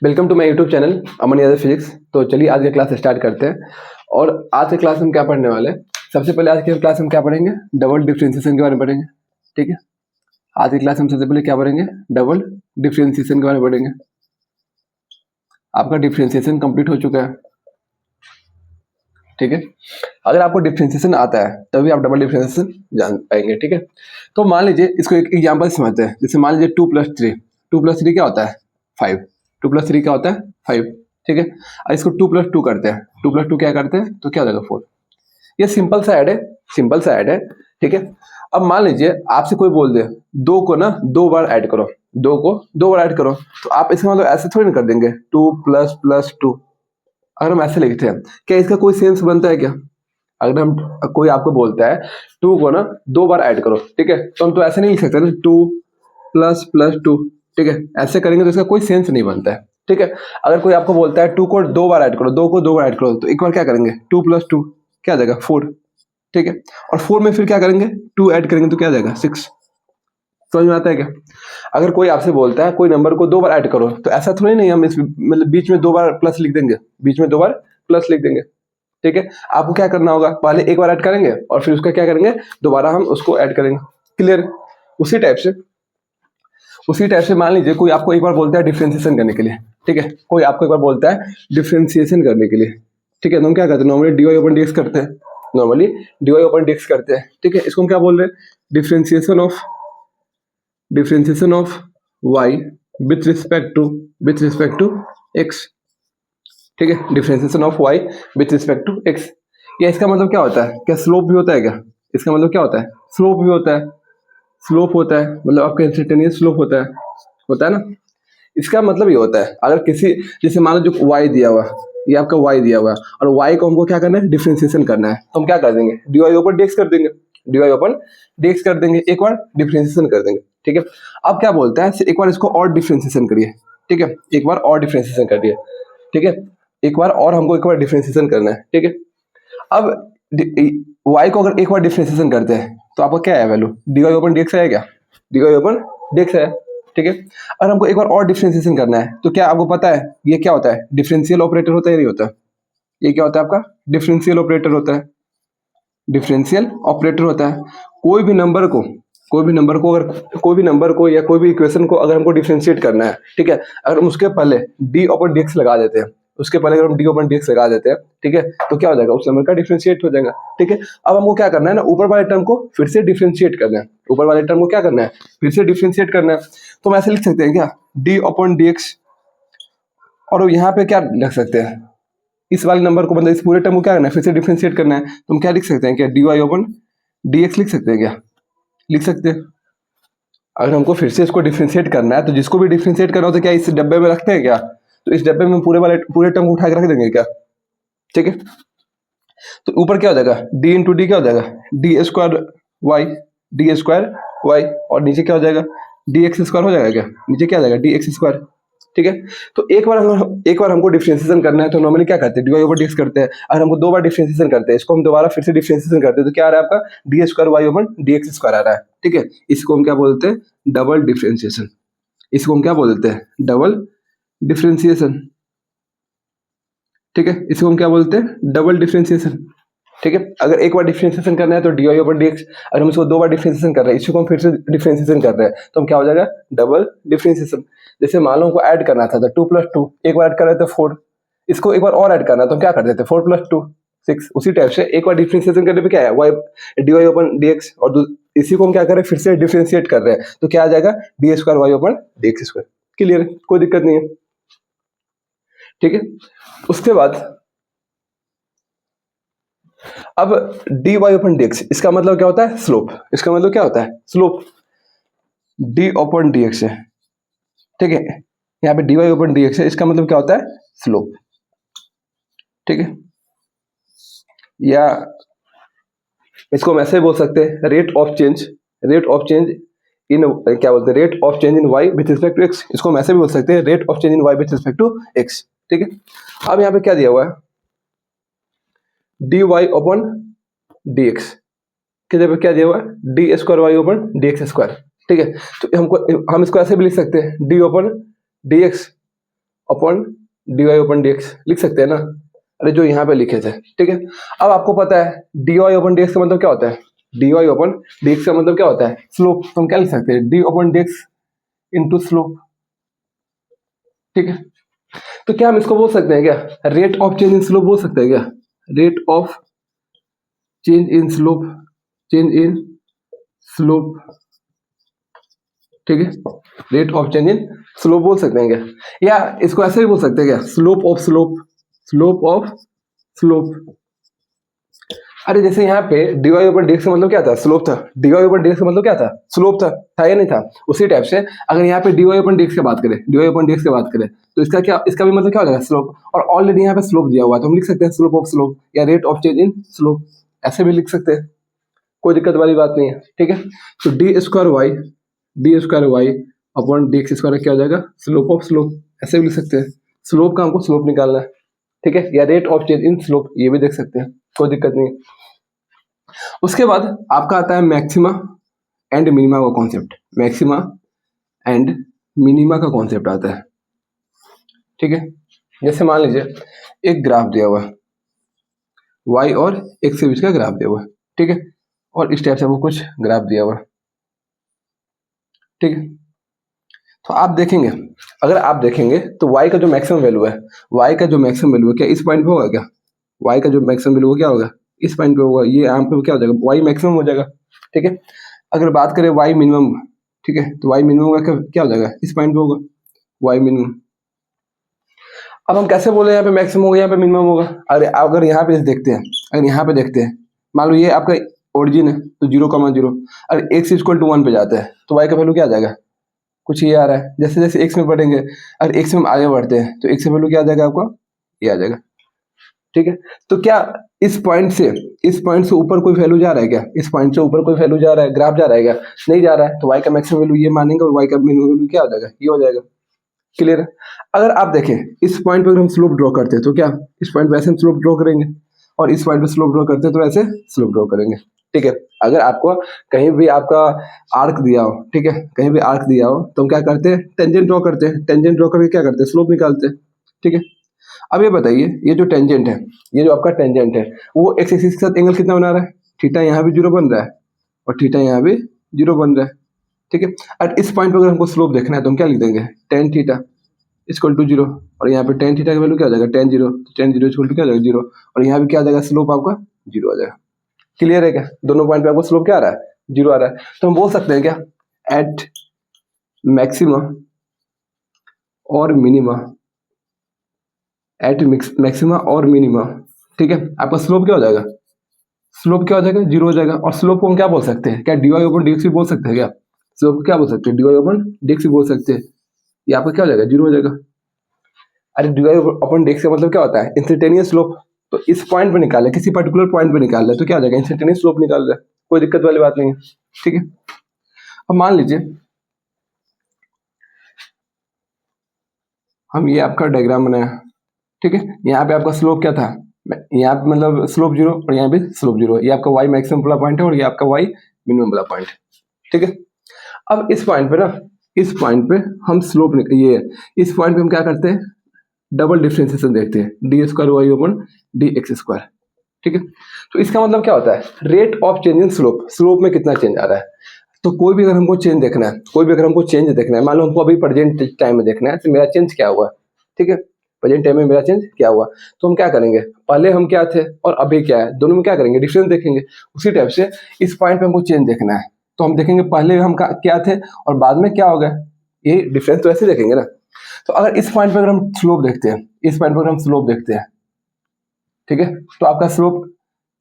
Welcome to my YouTube channel Aman Yadav physics. तो चलिए आज की क्लास स्टार्ट करते हैं। और आज की क्लास में क्या पढ़ने वाले हैं, सबसे पहले आज की क्लास में क्या पढ़ेंगे, डबल डिफरेंशिएशन के बारे में पढ़ेंगे। ठीक है, आज की क्लास में सबसे पहले क्या पढ़ेंगे, डबल डिफरेंशिएशन के बारे में पढ़ेंगे। आपका डिफरेंशिएशन कंप्लीट हो चुका है। ठीक है, अगर आपको डिफरेंशिएशन आता है तभी आप डबल डिफरेंशिएशन जान पाएंगे। ठीक है, तो मान लीजिए इसको एक एग्जाम्पल समझते हैं। जैसे मान लीजिए 2+3 क्या होता है 5, 2+3 क्या होता है 5। ठीक है, अब इसको 2+2 करते हैं, 2+2 क्या करते हैं तो क्या हो जाएगा 4। ये सिंपल सा ऐड है, सिंपल सा ऐड है। ठीक है, अब मान लीजिए आपसे कोई बोल दे दो को ना 2 बार ऐड करो, 2 को 2 बार ऐड करो, तो आप इसका मतलब ऐसे थोड़ी ना कर देंगे 2++2। अगर हम ऐसे लिखते हैं क्या इसका कोई सेंस बनता है क्या? अगर हम कोई आपको बोलता है 2 को ना 2 बार ऐड करो, ठीक है, तो हम तो ऐसे नहीं लिख सकते ना 2++2। ठीक है, ऐसे करेंगे तो इसका कोई सेंस नहीं बनता है। ठीक है, अगर कोई आपको बोलता है 2 को 2 बार ऐड करो, 2 को 2 बार ऐड करो, तो एक बार क्या करेंगे 2+2 क्या आ जाएगा 4। ठीक है, और 4 में फिर क्या करेंगे 2 ऐड करेंगे तो क्या आ जाएगा 6। समझ में आता है क्या? अगर कोई आपसे बोलता है कोई नंबर को 2 बार ऐड करो, तो ऐसा थोड़ी नहीं हम इस मतलब बीच में 2 बार प्लस लिख देंगे, बीच में 2 बार प्लस लिख देंगे। ठीक है, आपको क्या करना होगा, पहले एक बार ऐड करेंगे और फिर उसका क्या करेंगे दोबारा हम उसको ऐड करेंगे। क्लियर? उसी टाइप से मान लीजिए कोई आपको एक बार बोलता है डिफरेंशिएशन करने के लिए। ठीक है, कोई आपको एक बार बोलता है डिफरेंशिएशन करने के लिए। ठीक है, तो हम क्या करते हैं नॉर्मली dy/dx करते हैं, नॉर्मली dy/dx करते हैं। ठीक है, इसको हम क्या बोल रहे हैं, differentiation of y with respect to x। ठीक है, differentiation of y with respect to x। या इसका मतलब क्या होता है, क्या स्लोप भी होता है क्या? इसका मतलब क्या होता है, स्लोप भी होता है। स्लोप होता है मतलब आपका इंस्टेंटेनियस स्लोप होता है ना। इसका मतलब ये होता है अगर किसी जैसे मान लो जो y दिया हुआ, ये आपका y दिया हुआ है और y को हमको क्या करना है डिफरेंशिएशन करना है, तो हम क्या कर देंगे dy/dx कर देंगे, dy/dx कर देंगे, एक बार डिफरेंशिएशन कर देंगे। ठीक है, अब क्या बोलता है एक बार इसको और डिफरेंशिएशन करिए। ठीक है, एक बार और डिफरेंशिएशन कर दिए। ठीक है, एक बार और हमको एक बार डिफरेंशिएशन करना है। ठीक है, अब y को अगर एक बार डिफरेंशिएशन करते हैं तो आपका क्या है वैल्यू dy/dx है क्या, dy/dx है। ठीक है, अगर हमको एक बार और डिफरेंशिएशन करना है तो क्या आपको पता है ये क्या होता है, डिफरेंशियल ऑपरेटर होता है, ये नहीं होता, ये क्या होता है आपका डिफरेंशियल ऑपरेटर होता है। डिफरेंशियल ऑपरेटर होता है कोई भी नंबर को या कोई भी इक्वेशन को अगर हमको डिफरेंशिएट करना है। ठीक है, अगर हम उसके पहले d/dx लगा देते हैं, उसके पहले अगर हम d/dx लगा देते हैं, ठीक है, तो क्या हो जाएगा उस नंबर का डिफरेंशिएट हो जाएगा। ठीक है, अब हमको क्या करना है ना ऊपर वाले टर्म को फिर से डिफरेंशिएट करना है, ऊपर वाले टर्म को क्या करना है फिर से डिफरेंशिएट करना है। तो हम ऐसे लिख सकते हैं क्या d/dx, और यहाँ पे क्या लिख सकते हैं इस वाले नंबर को, मतलब इस पूरे टर्म को क्या करना है फिर से डिफरेंशिएट करना है, तो हम क्या लिख सकते हैं क्या dy/dx लिख सकते हैं क्या, लिख सकते हैं। अगर हमको फिर से इसको डिफरेंशिएट करना है तो जिसको भी डिफरेंशिएट करना हो तो क्या इस डब्बे में रखते हैं क्या, तो इस डब्बे में पूरे टर्म को उठा के रख देंगे क्या। ठीक है, तो ऊपर क्या हो जाएगा d/d क्या हो जाएगा d² y, और नीचे क्या हो जाएगा dx² हो जाएगा क्या, नीचे क्या आ जाएगा dx²। ठीक है, तो एक बार हमको डिफरेंशिएशन करना है तो नॉर्मली क्या करते हैं dy/dx करते हैं। अगर हमको 2 बार डिफरेंशिएशन करते हैं, इसको हम दोबारा फिर से डिफरेंशिएशन करते हैं तो क्या आ रहा है आपका d²y/dx² आ रहा है। ठीक है, इसको हम क्या बोलते हैं डबल डिफरेंशिएशन, इसको हम क्या बोलते हैं डबल डिफरेंशिएशन। ठीक है, इसको हम क्या बोलते हैं डबल डिफरेंशिएशन। ठीक है, अगर एक बार डिफरेंशिएशन करना है तो dy/dx, अगर हम इसको 2 बार डिफरेंशिएशन कर रहे हैं, इसको हम फिर से डिफरेंशिएशन कर रहे हैं तो हम क्या हो जाएगा डबल डिफरेंशिएशन। जैसे मान लो हमको ऐड करना था 2+2, एक बार ऐड कर रहे थे 4, इसको एक बार और ऐड करना तो हम क्या कर देते 4+2 6। उसी टाइप से एक बार डिफरेंशिएशन करने पे क्या है dy/dx, और इसी को हम क्या कर रहे हैं फिर से डिफरेंशिएट कर रहे हैं तो क्या आ जाएगा d²y/dx²। क्लियर है, कोई दिक्कत नहीं है। ठीक है, उसके बाद अब dy/dx इसका मतलब क्या होता है स्लोप, इसका मतलब क्या होता है स्लोप d/dx है। ठीक है, यहाँ पे dy/dx है, इसका मतलब क्या होता है स्लोप। ठीक है, या इसको हम ऐसे बोल सकते हैं रेट ऑफ चेंज इन क्या बोलते हैं rate of change in y with respect to x, इसको हम ऐसे भी बोल सकते हैं rate of change in y with respect to x। ठीक है, अब यहाँ पे क्या दिया हुआ है dy/dx के जगह क्या दिया हुआ है d²y/dx²। ठीक है, तो हम इसको ऐसे भी लिख सकते हैं d/dx upon dy upon dx लिख सकते हैं ना, अरे जो यहाँ पे लिखे थे, ठीक है। अब आपको पता है dy अपॉन dx का मतलब क्या होता है, dy अपॉन dx का मतलब क्या होता है, स्लोप। तो हम क्या लिख सकते हैं, d upon dx into slope, ठीक है। तो क्या हम इसको बोल सकते हैं क्या, rate of change in slope बोल सकते हैं क्या, rate of change in slope, change in slope, ठीक है। Rate of change in slope बोल सकते हैं क्या, या इसको ऐसे भी बोल सकते हैं क्या, slope of slope, slope of slope. अरे जैसे यहाँ पे dy ऊपर dx का मतलब क्या था, स्लोप था, dy ऊपर dx का मतलब क्या था, स्लोप था या नहीं था। उसी टाइप से अगर यहाँ पे dy ऊपर dx की बात करें, dy ऊपर dx की बात करें, तो इसका क्या, इसका भी मतलब क्या हो जाएगा, स्लोप। और ऑलरेडी यहाँ पे स्लोप दिया हुआ है तो हम लिख सकते हैं स्लोप ऑफ स्लोप या rate of change in slope, ऐसे भी लिख सकते हैं, कोई दिक्कत वाली बात नहीं है, ठीक है। तो d square y upon d x square क्या हो जाएगा, स्लोप ऑफ स्लोप, ऐसे भी लिख सकते हैं। स्लोप का हमको स्लोप निकालना है, ठीक है, या rate of change in slope, ये भी देख सकते हैं, कोई दिक्कत नहीं है। उसके बाद आपका आता है मैक्सिमा एंड मिनिमा का कॉन्सेप्ट, मैक्सिमा एंड मिनिमा का कॉन्सेप्ट आता है, ठीक है। जैसे मान लीजिए एक ग्राफ दिया हुआ है, y और x के बीच का ग्राफ दिया हुआ है, ठीक है, और इस टाइप से वो कुछ ग्राफ दिया हुआ है, ठीक है। तो आप देखेंगे, अगर आप देखेंगे तो y का जो मैक्सिमम वैल्यू है, y का जो मैक्सिमम वैल्यू है क्या इस पॉइंट पे होगा क्या, y का जो मैक्सिमम वैल्यू क्या होगा, इस पॉइंट पे होगा, ये यहाँ पे क्या हो जाएगा, y मैक्सिमम हो जाएगा, ठीक है। अगर बात करें y मिनिमम, ठीक है, तो y मिनिमम का क्या हो जाएगा, इस पॉइंट पे होगा y मिनिमम। अब हम कैसे बोले यहाँ पे मैक्सिमम होगा, यहाँ पे मिनिमम होगा, अगर यहाँ पे देखते हैं, अगर यहाँ पे देखते हैं, मान लो ये आपका ओरिजिन है तो 0,0, अगर x इक्वल टू 1 पे जाता है तो y का वैल्यू क्या आ जाएगा, कुछ ये आ रहा है। जैसे जैसे x में बढ़ेंगे, अगर x में हम आगे बढ़ते हैं तो x का वैल्यू क्या आ जाएगा आपका, ये आ जाएगा, ठीक है। तो क्या इस पॉइंट से ऊपर कोई वैल्यू जा रहा है क्या, इस पॉइंट से ऊपर कोई वैल्यू जा रहा है, ग्राफ जा रहा है क्या, नहीं जा रहा है, तो y का मैक्सिमम वैल्यू ये मानेंगे और y का मिनिमम वैल्यू क्या हो जाएगा, ये हो जाएगा, क्लियर है। अगर आप देखें इस पॉइंट पर अगर हम स्लोप ड्रॉ करते हैं तो क्या इस पॉइंट पे ऐसे हम स्लोप ड्रॉ करेंगे, और इस पॉइंट पे स्लोप ड्रॉ करते हैं तो ऐसे स्लोप ड्रॉ करेंगे, ठीक है। अगर आपको कहीं भी आपका आर्क दिया हो, ठीक है, कहीं भी आर्क दिया हो तो हम क्या करते हैं, टेंजेंट ड्रॉ करते हैं, टेंजेंट ड्रॉ करके क्या करते हैं, स्लोप निकालते हैं, ठीक है। अब ये बताइए ये जो टेंजेंट है, ये जो आपका टेंजेंट है वो एक्स एक्सिस के साथ एंगल कितना बना रहा है, थीटा यहाँ भी 0 बन रहा है और थीटा यहाँ भी 0 बन रहा है, ठीक है। और इस पॉइंट पर अगर हमको स्लोप देखना है तो हम क्या लिख देंगे, टेन थीटा इक्वल टू 0, और यहाँ पे टेन थीटा का वैल्यू क्या आ जाएगा, टेन जीरो इक्वल टू क्या आ जाएगा 0, और यहाँ पे क्या आ जाएगा, स्लोप आपका 0 आ जाएगा, क्लियर है क्या, दोनों पॉइंट पे आपको स्लोप क्या आ रहा है, 0 आ रहा है। तो हम बोल सकते हैं क्या, एट मैक्सिमा और मिनिमा, एट मैक्सिमा और मिनिमा, ठीक है, आपका स्लोप क्या हो जाएगा, स्लोप क्या हो जाएगा, 0 हो जाएगा। और स्लोप को हम क्या बोल सकते हैं, क्या dy ओपन dx भी बोल सकते हैं क्या, स्लोप को क्या बोल सकते हैं, dy ओपन dx भी बोल सकते हैं, ये आपका क्या हो जाएगा, 0 हो जाएगा। अरे dy अपॉन dx का मतलब क्या होता है, इंस्टेंटेनियस स्लोप। तो इस पॉइंट पे निकाल है, किसी पर्टिकुलर पॉइंट पे निकाल है तो क्या हो जाएगा, इंस्टेंटेनियस स्लोप निकाल रहा है, कोई दिक्कत वाली बात नहीं है, ठीक है। अब मान लीजिए हम ये आपका डायग्राम बनाया, ठीक है, यहाँ पे आपका स्लोप क्या था, यहाँ पे मतलब स्लोप 0 और यहाँ भी स्लोप 0, ये आपका y मैक्सिमम वाला पॉइंट है और ये आपका y मिनिमम वाला पॉइंट है, ठीक है। अब इस पॉइंट पे ना, इस पॉइंट पे हम स्लोप ये इस पॉइंट पे हम क्या करते हैं, डबल डिफरेंशिएशन देखते हैं, d square y upon d x square, ठीक है। तो इसका मतलब क्या होता है, rate of change in slope, slope में कितना चेंज आ रहा है। तो कोई भी अगर हमको चेंज देखना है, कोई भी अगर हमको चेंज देखना है, मान लो हमको अभी प्रेजेंट टाइम में देखना है तो मेरा चेंज क्या हुआ, ठीक है, प्रेजेंट टाइम में मेरा चेंज क्या हुआ, तो हम क्या करेंगे, पहले हम क्या थे और अभी क्या है, दोनों में क्या करेंगे, डिफरेंस देखेंगे। उसी टाइप से इस पॉइंट पे हमको चेंज देखना है तो हम देखेंगे पहले हम क्या थे और बाद में क्या हो गया, ये डिफरेंस तो ऐसे देखेंगे ना। तो अगर इस पॉइंट पर अगर हम स्लोप देखते हैं, इस पॉइंट पर हम स्लोप देखते हैं, ठीक है, तो आपका स्लोप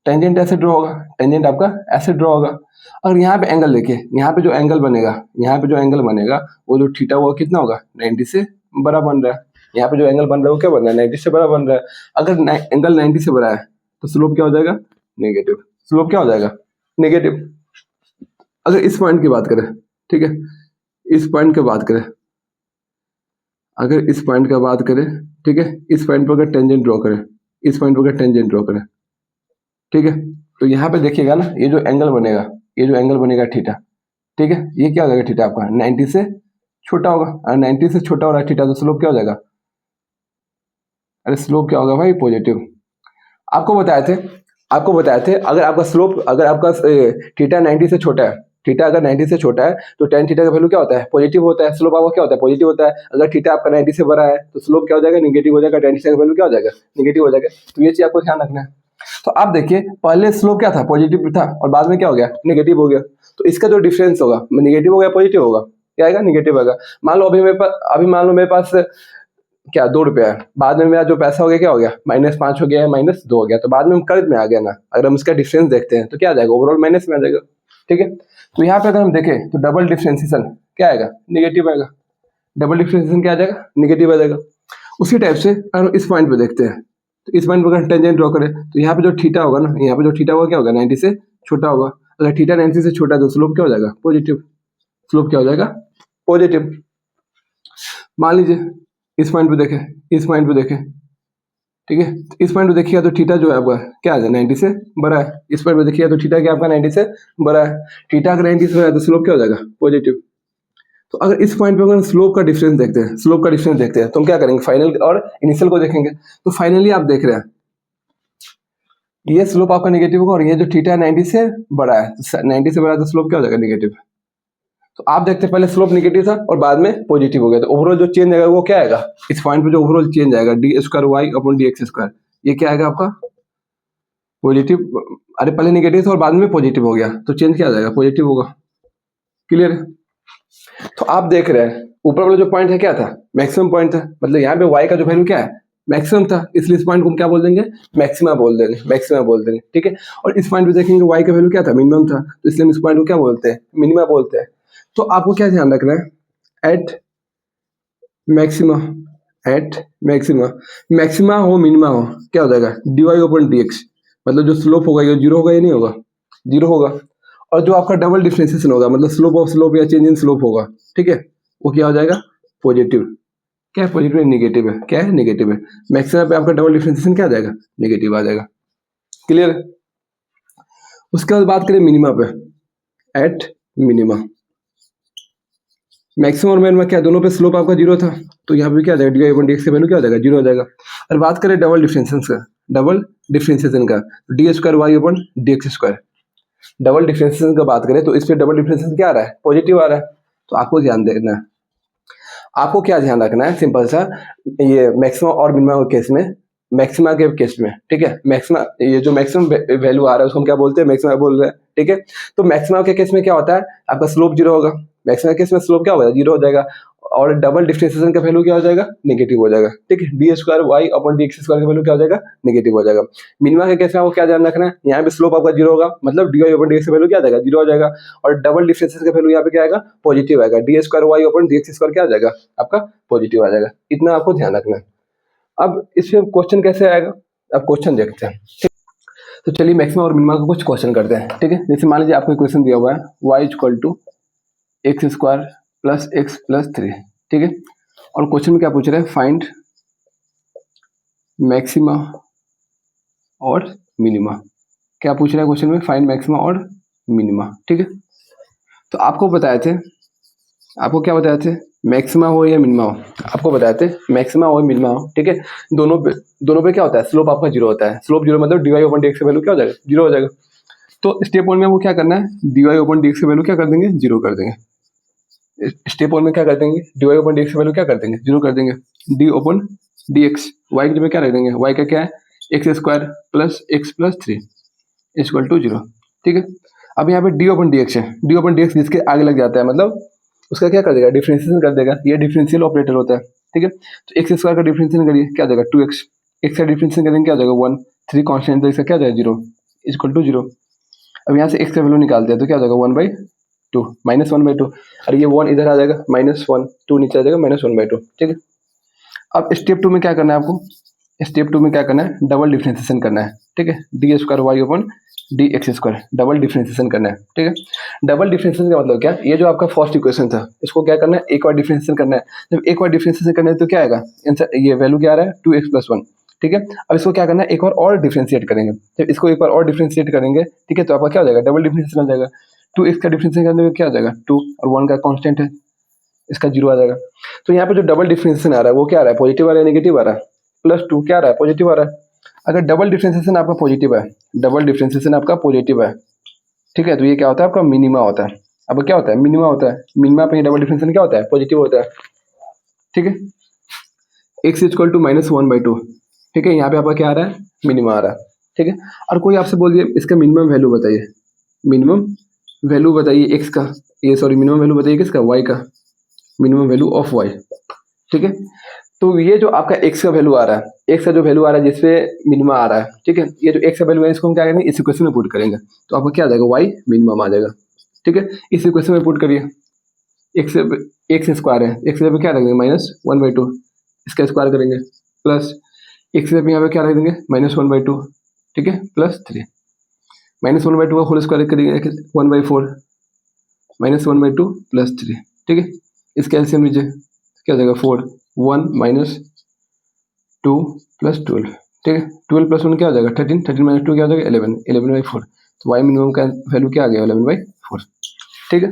टेंजेंट ऐसे ड्रॉ होगा, टेंजेंट आपका ऐसे ड्रॉ होगा। अगर यहाँ पे एंगल देखिए, यहाँ पे जो एंगल बनेगा, यहाँ पे जो एंगल बनेगा वो जो थीटा वो कितना होगा, 90 से बड़ा बन रहा है। यहाँ पे जो एंगल बन रहा है वो क्या बन रहा है, 90 से बड़ा बन रहा है। अगर एंगल 90 से बड़ा है तो स्लोप क्या हो जाएगा, नेगेटिव, स्लोप क्या हो जाएगा, नेगेटिव। अगर इस पॉइंट की बात करें, ठीक है, इस पॉइंट की बात करें, अगर इस पॉइंट का बात करें, ठीक है, इस पॉइंट पर अगर टेंजेंट ड्रॉ करें, इस पॉइंट पर अगर टेंजेंट ड्रॉ करें, ठीक है, तो यहाँ पे देखिएगा ना, ये जो एंगल बनेगा, ये जो एंगल बनेगा थीटा, ठीक है, ये क्या हो जाएगा, थीटा आपका 90 से छोटा होगा, और 90 से छोटा हो रहा है थीटा तो स्लोप क्या हो जाएगा, अरे स्लोप क्या होगा भाई, पॉजिटिव। आपको बताए थे अगर आपका थीटा 90 से छोटा है, थीटा अगर 90 से छोटा है तो टेन थीटा का वैल्यू क्या होता है, पॉजिटिव होता है। स्लोप आपका क्या होता है, पॉजिटिव होता है। अगर थीटा आपका 90 से बड़ा है तो स्लोप क्या हो जाएगा, निगेटिव हो जाएगा। टेन थीटा का वैल्यू क्या हो जाएगा, निगेटिव हो जाएगा। तो ये चीज आपको ध्यान रखना है। तो आप देखिए पहले स्लोप क्या था, पॉजिटिव था, और बाद में क्या हो गया, निगेटिव हो गया। तो इसका जो डिफरेंस होगा, निगेटिव हो गया पॉजिटिव होगा, क्या आएगा, निगेटिव आएगा। मान लो मान लो मेरे पास क्या 2 रुपया है, बाद में मेरा जो पैसा हो गया क्या हो गया, -5 हो गया है, -2 हो गया, तो बाद में हम कर्ज में आ गया ना। अगर हम इसका डिफरेंस देखते हैं तो क्या आ जाएगा, ओवरऑल माइनस में आ जाएगा। ठीक है, तो यहाँ पे अगर हम देखें तो डबल डिफरेंशिएशन क्या आएगा, निगेटिव आएगा। डबल डिफरेंशिएशन क्या आ जाएगा, निगेटिव आ जाएगा। उसी टाइप से अगर हम इस पॉइंट पे देखते हैं, तो इस पॉइंट पर अगर टेंजेंट ड्रॉ करें तो यहाँ पे जो थीटा होगा ना, यहाँ पे जो थीटा होगा क्या होगा, 90 से छोटा होगा। अगर थीटा 90 से छोटा है तो स्लोप क्या हो जाएगा, पॉजिटिव। स्लोप क्या हो जाएगा, पॉजिटिव। मान लीजिए इस पॉइंट पे देखें, ठीक है, तो इस पॉइंट पे देखिएगा तो थीटा जो है आपका क्या है, 90 से बड़ा है। इस पॉइंट पे देखिएगा तो थीटा क्या आपका 90 से बड़ा है। थीटा अगर 90 से बड़ा है तो स्लोप क्या हो जाएगा, पॉजिटिव। तो अगर इस पॉइंट पे अगर स्लोप का डिफरेंस देखते हैं तो हम क्या करेंगे, फाइनल और इनिशियल को देखेंगे। तो फाइनली आप देख रहे हैं ये स्लोप आपका नेगेटिव होगा, और ये जो थीटा 90 से बड़ा है, 90 से बड़ा है तो स्लोप क्या हो जाएगा, नेगेटिव। तो आप देखते हैं पहले स्लोप नेगेटिव था और बाद में पॉजिटिव हो गया। तो ओवरऑल जो चेंज आएगा वो क्या आएगा, इस पॉइंट पे जो ओवरऑल चेंज आएगा d²y/dx², ये क्या आएगा आपका, पॉजिटिव। अरे पहले नेगेटिव था और बाद में पॉजिटिव हो गया, तो चेंज क्या आ जाएगा, पॉजिटिव होगा। क्लियर है। तो आप देख रहे हैं ऊपर वाला जो पॉइंट है क्या था, मैक्सिमम पॉइंट था। मतलब यहाँ पे y का जो वैल्यू क्या है, मैक्सिमम था, इसलिए इस पॉइंट को हम क्या बोल देंगे, मैक्सिमा बोल देंगे। ठीक है, और इस पॉइंट पे देखेंगे y का वैल्यू क्या था, मिनिमम था, तो इसलिए हम इस पॉइंट को क्या बोलते हैं, मिनिमा बोलते हैं। तो आपको क्या ध्यान रखना है, एट मैक्सिमा मैक्सिमा हो मिनिमा हो क्या हो जाएगा, dy/dx। मतलब जो स्लोप होगा ये जीरो होगा या नहीं होगा, जीरो होगा। और जो आपका डबल डिफरेंशिएशन होगा, मतलब स्लोप ऑफ स्लोप या चेंज इन स्लोप होगा, ठीक है, वो क्या हो जाएगा, पॉजिटिव। क्या है, पॉजिटिव है, नेगेटिव है, क्या है, नेगेटिव है। मैक्सिमा पे आपका डबल डिफरेंशिएशन क्या आ जाएगा, नेगेटिव आ जाएगा। क्लियर है। उसके बाद बात करें मिनिमा पे, एट मिनिमा। मैक्सिमम और मिनिमा क्या, दोनों पे स्लोप आपका जीरो था, तो यहाँ पे क्या आ जाएगा, dy/dx का वैल्यू क्या हो जाएगा, जीरो हो जाएगा। और बात करें डबल डिफरेंशिएशन का, d²y/dx²। डबल डिफरेंशिएशन का बात करें तो इस पे डबल डिफरेंशिएशन क्या आ रहा है, पॉजिटिव आ रहा है। तो आपको ध्यान देना है, आपको क्या ध्यान रखना है, सिंपल सा, ये मैक्सिमम और मिनिमा के केस में, मैक्सिमा के केस में, ठीक है, मैक्सिमा, ये जो मैक्सिमम वैल्यू आ रहा है उसको हम क्या बोलते हैं, मैक्सिमा बोल रहे हैं। ठीक है, तो मैक्सिमा के केस में क्या होता है, आपका स्लोप जीरो होगा। मैक्सिमा के केस में स्लोप क्या होगा, जीरो हो जाएगा, और डबल डिफरेंशिएशन का वैल्यू क्या हो जाएगा, नेगेटिव हो जाएगा। ठीक है, d²y/dx² का वैल्यू क्या हो जाएगा, नेगेटिव हो जाएगा। मिनिमा के केस में आपको क्या ध्यान रखना है, यहाँ पे स्लोप आपका जीरो होगा, मतलब dy/dx का वैल्यू क्या आ जाएगा, जीरो हो जाएगा। और डबल डिफरेंशिएशन का वैल्यू यहाँ पे क्या आएगा, पॉजिटिव आएगा, d²y/dx² क्या आ जाएगा, आपका पॉजिटिव आ जाएगा। इतना आपको ध्यान रखना है। अब इसमें क्वेश्चन कैसे आएगा, अब क्वेश्चन देखते हैं। ठीक, तो चलिए मैक्सिमम और मिनिमा का कुछ क्वेश्चन करते हैं। ठीक है, जैसे मान लीजिए आपको क्वेश्चन दिया हुआ है y=x² + x + 3। ठीक है, और क्वेश्चन में क्या पूछ रहे हैं, फाइंड मैक्सिमा और मिनिमा। क्या पूछ रहा है क्वेश्चन में, फाइंड मैक्सिमा और मिनिमा। ठीक है, तो आपको क्या बताए थे, मैक्सिमा हो या मिनिमा हो, आपको बताए थे मैक्सिमा हो मिनिमा हो। ठीक है, दोनों पे क्या होता है, स्लोप आपका जीरो होता है। स्लोप जीरो मतलब dy/dx का वैल्यू क्या हो जाएगा, जीरो हो जाएगा। तो स्टेप 1 में वो क्या करना है, dy/dx का वैल्यू क्या कर देंगे, जीरो कर देंगे। स्टेप 1 में क्या कर देंगे, dy/dx का वैल्यू क्या कर देंगे, जीरो कर देंगे। d/dx y की जगह क्या रख देंगे, y का क्या है, x² + x + 3 = 0। ठीक है, अब यहाँ पे d/dx है, d/dx जिसके आगे लग जाता है मतलब उसका क्या कर देगा, डिफरेंशिएशन कर देगा। ये डिफरेंशियल ऑपरेटर होता है। ठीक है, तो x² का डिफरेंशिएशन करिए, क्या आ जाएगा, 2x। x का डिफरेंशिएशन करेंगे क्या आ जाएगा, 1। 3 कांस्टेंट तो इसका क्या आ जाएगा, 0 = 0। अब यहाँ से x का वैल्यू निकालते हैं तो क्या आ जाएगा, 1/2 -1/2। अरे ये 1 इधर आ जाएगा, -1, 2 नीचे आ जाएगा, -1/2। ठीक है, अब स्टेप 2 में क्या करना है आपको, स्टेप 2 में क्या करना है, डबल डिफरेंशिएशन करना है। ठीक है, d²y/dx², डबल डिफरेंशिएशन करना है। ठीक है, डबल डिफरेंशिएशन का मतलब क्या, ये जो आपका फर्स्ट इक्वेशन था इसको क्या करना है, एक बार डिफरेंशिएशन करना है। जब एक बार डिफरेंशिएशन करना है तो क्या आएगा आंसर, ये वैल्यू क्या आ रहा है, 2x + 1। ठीक है, अब इसको क्या करना है, एक और डिफरेंशिएट करेंगे। जब इसको एक बार और डिफरेंशिएट करेंगे, ठीक है, तो आपका क्या हो जाएगा, डबल डिफरेंशिएशन हो जाएगा। 2x का डिफरेंशिएशन करने में क्या आ जाएगा, 2, और 1 का कांस्टेंट है, इसका 0 आ जाएगा। तो यहाँ पे जो डबल डिफरेंशिएशन आ रहा है वो क्या आ रहा है, पॉजिटिव आ रहा है, नेगेटिव आ रहा है, प्लस 2 क्या आ रहा है, पॉजिटिव आ रहा है। अगर डबल डिफ्रेंसिएशन आपका पॉजिटिव है, डबल डिफ्रेंसिएशन आपका पॉजिटिव है, ठीक है, तो ये क्या होता है आपका मिनिमा होता है। अब क्या होता है, मिनिमा होता है। मिनिमा पे डबल डिफ्रेंसिएशन क्या होता है, पॉजिटिव होता है, ठीक है। x इक्वल टू -1/2, ठीक है, यहाँ पे आपका क्या आ रहा है, मिनिमा आ रहा है, ठीक है। और कोई आपसे बोल दिए इसका मिनिमम वैल्यू बताइए, मिनिमम वैल्यू बताइए x का, ये सॉरी मिनिमम वैल्यू बताइए किसका, y का, मिनिमम वैल्यू ऑफ y, ठीक है। तो ये जो आपका x का वैल्यू आ रहा है, x का जो वैल्यू आ रहा है जिसपे मिनिमा आ रहा है, ठीक है, ये जो x का वैल्यू है इसको हम क्या करेंगे, इस इक्वेशन में पुट करेंगे, तो आपका क्या आ जाएगा, y मिनिमम आ जाएगा, ठीक है। इस इक्वेशन में पुट करिए, एक्स स्क्वायर है, एक्स पे क्या रखेंगे, -1/2, इसका स्क्वायर करेंगे, प्लस एक्स पे यहाँ पे क्या रख देंगे, -1/2, ठीक है, +3, -1/2 का होल स्क्वायर करेंगे 1/4, -1/2 +3, ठीक है। इसका एलसीएम लीजिए, क्या हो जाएगा 4, 1 -2 + 12, ठीक है। 12 + 1 क्या हो जाएगा 13, 13 - 2 क्या हो जाएगा 11, 11/4, तो y मिनिमम का वैल्यू क्या आ गया 11/4, ठीक है।